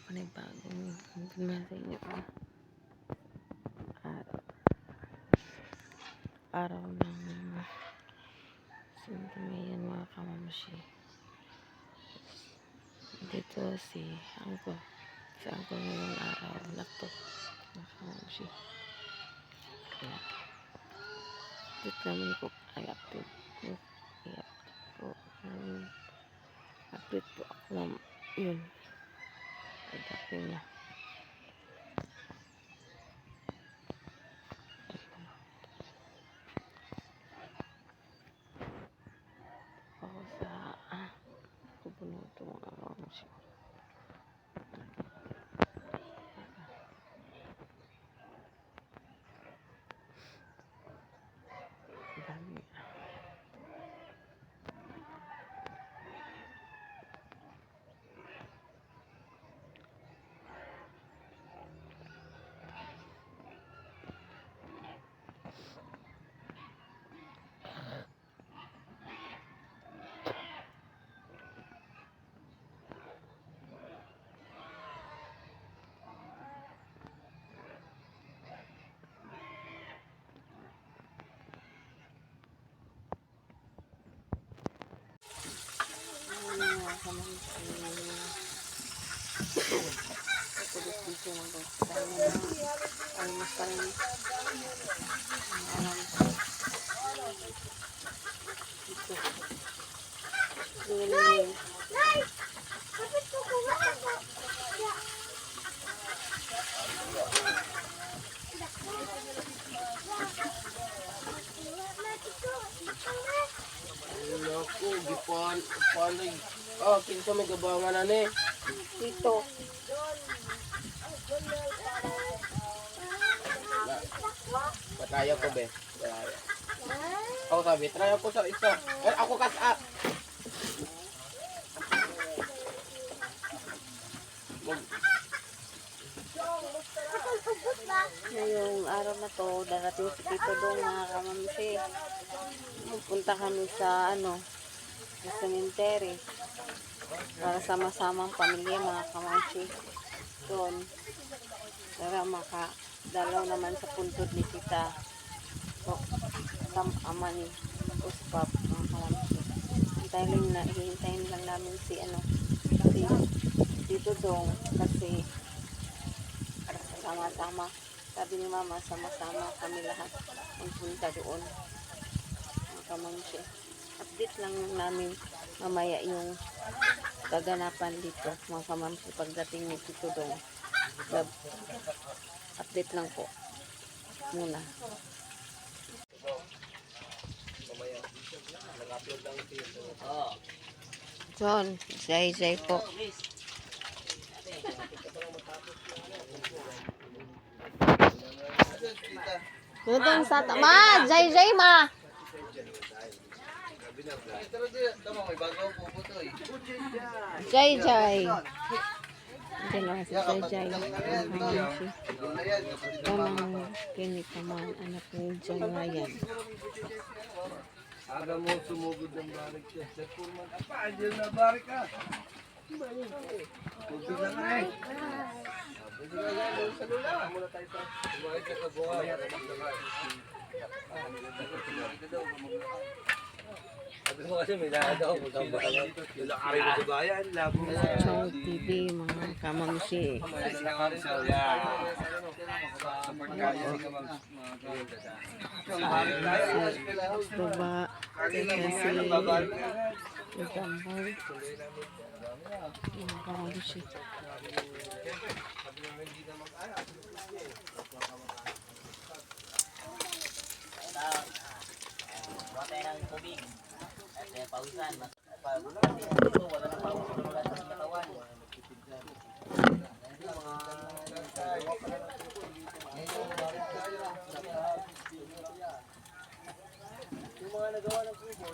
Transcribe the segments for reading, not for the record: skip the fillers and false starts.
panibagong natin yung araw ng Siyempre ngayon mga kamamashi. Dito si Angko. Si Angko ngayong araw laptop mga kamamashi. Kaya dito namin po ay update po. Update po ako ng yun. Pagdating na. Ako sa kupuno ito mga kamamashi. Dami. Pulis dito ng dami na almost pa rin dito Ako, gipan, panig. Ah, kinsa may gabangan na ni. dito. Pataya ko be. Pataya. Ako sabi, try ako sa isa. Ako kasa. Ngayong araw na to, darating si Tito Dong mga kamamsi. Pupunta kami sa sa cemetery para sama-samang pamilya mga kamamsi. Doon, para makadalaw naman sa puntod ni Tita. So, ama ni Uspap mga kamamsi. Hintayin lang namin si Tito Dong kasi para sama-sama. Sabi ni Mama, sama-sama kami lahat magpunta doon. Mga kamamsi. Update lang namin mamaya yung kaganapan dito. Mga kamamsi pagdating ni Tito Dong. Update lang po muna. John, Zay po. Dudong sa tama, Zay ma. Jay. Diyan si Jay. Kamang kinikaman anak ni John Ryan. Aga mo sumugod ng barik siya. Nagpurman ka pa, andyan na barik ka. Tugtog na nga eh. Pwede ka lang, sa lula. Muna tayo sa buhay ka sa buhay. Sabi mo kasi may lahat ako. Lalakari mo sa bayan. Chong TV, mga kamamsi. Baba, kasi Ugambay, mga kamamsi. Buatay ng tubig. At pausan. Ito, wala na pausan. Wala sa katawan. Yung mga nagawa ng kubo,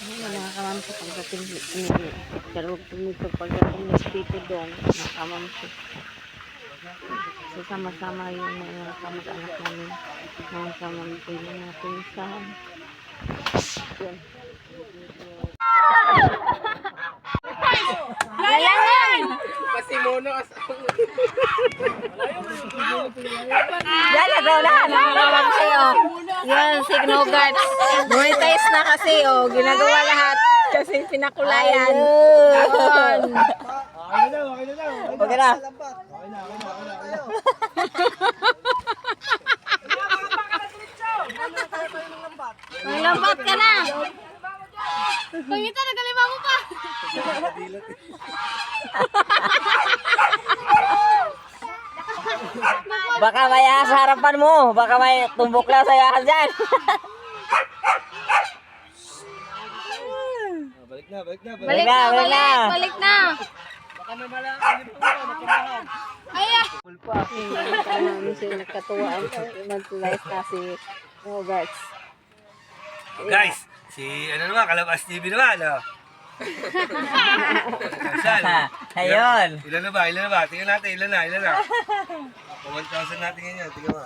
Mga kamamsi, pagdating nito pagdating ng Tito Dong, mga kamamsi. So, sama-sama yung mga kamag-anak namin, mga kamamsi na natin sa yun. Lalangan! Pasimono as Dala daw lahat mga kamamsi, oh. Yan, Signo Guards. Monetize na kasi, oh. Ginagawa lahat kasi pinakulayan. Ayun. Okay na. May lambat ka na. Pangita, nagalima mo pa. Baka may ahas sa harapan mo. Baka may tumbok lang sa ahas dyan. Balik na, balik na. Balik na, balik. Balik na. Baka may malaki Ayan. Sila nagkatuwaan. Mag-live kasi. Oh, guys. Oh, guys, si ano naman, Kalabas TV naman, oh. Sal, Ayun. ilan na ba? Ilan na ba? Tingnan natin, ilan na, ilan na. 1,000 natin ngayon, tingnan mo.